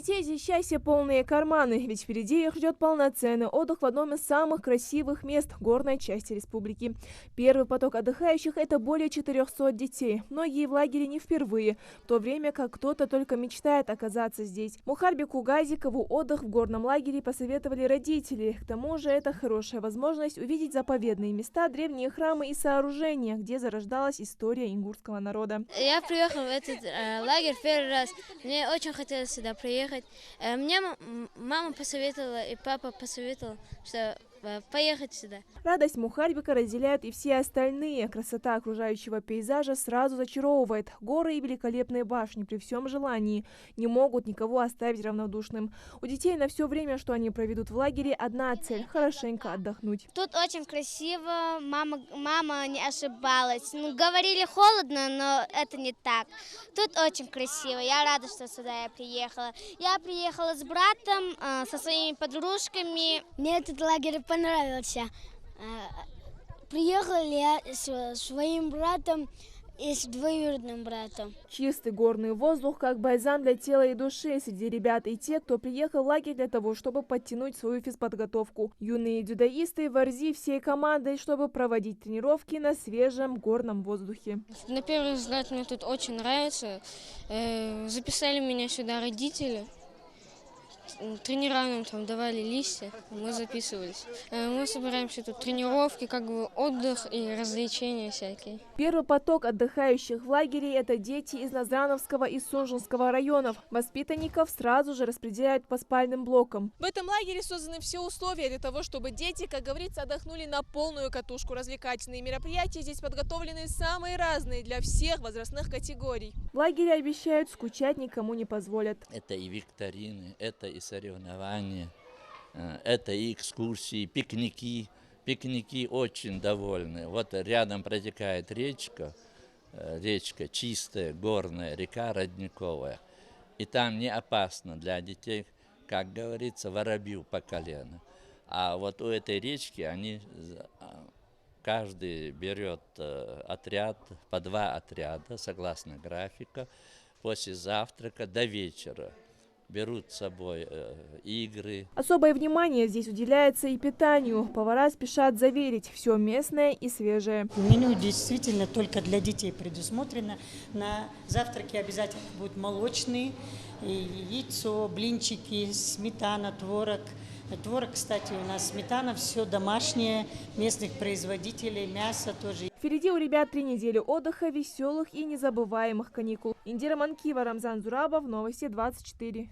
Детей здесь счастье полные карманы, ведь впереди их ждет полноценный отдых в одном из самых красивых мест горной части республики. Первый поток отдыхающих – это более 400 детей. Многие в лагере не впервые, в то время как кто-то только мечтает оказаться здесь. Мухарбеку Газикову отдых в горном лагере посоветовали родители. К тому же это хорошая возможность увидеть заповедные места, древние храмы и сооружения, где зарождалась история ингурского народа. Я приехала в этот лагерь первый раз. Мне очень хотелось сюда приехать. Мне мама посоветовала и папа посоветовал, что поехать сюда. Радость Мухарбека разделяют и все остальные. Красота окружающего пейзажа сразу зачаровывает. Горы и великолепные башни при всем желании не могут никого оставить равнодушным. У детей на все время, что они проведут в лагере, одна цель – хорошенько отдохнуть. Тут очень красиво, мама не ошибалась. Ну, говорили холодно, но это не так. Тут очень красиво, я рада, что сюда я приехала. Я приехала с братом, со своими подружками. Мне этот лагерь понравился. Приехала я с своим братом и с двоюродным братом. Чистый горный воздух как бальзам для тела и души. Среди ребят и те, кто приехал в лагерь для того, чтобы подтянуть свою физподготовку. Юные дзюдоисты ворзи всей командой, чтобы проводить тренировки на свежем горном воздухе. На первый взгляд мне тут очень нравится. Записали меня сюда родители. Тренера нам там давали листья, мы записывались. Мы собираемся тут тренировки, как бы отдых и развлечения всякие. Первый поток отдыхающих в лагере – это дети из Назрановского и Сунжинского районов. Воспитанников сразу же распределяют по спальным блокам. В этом лагере созданы все условия для того, чтобы дети, как говорится, отдохнули на полную катушку. Развлекательные мероприятия здесь подготовлены самые разные для всех возрастных категорий. В лагере обещают, скучать никому не позволят. Это и викторины, это и соревнования, это и экскурсии, пикники. Пикники очень довольны. Вот рядом протекает речка чистая, горная, река родниковая. И там не опасно для детей, как говорится, воробью по колено. А вот у этой речки каждый берет отряд, по 2 отряда, согласно графика, после завтрака до вечера. Берут с собой игры. Особое внимание здесь уделяется и питанию. Повара спешат заверить, все местное и свежее. Меню действительно только для детей предусмотрено. На завтраке обязательно будут молочные, яйцо, блинчики, сметана, творог. Творог, кстати, у нас сметана, все домашнее, местных производителей, мясо тоже. Впереди у ребят 3 недели отдыха, веселых и незабываемых каникул. Индира Манкива, Рамзан Зурабов, Новости 24.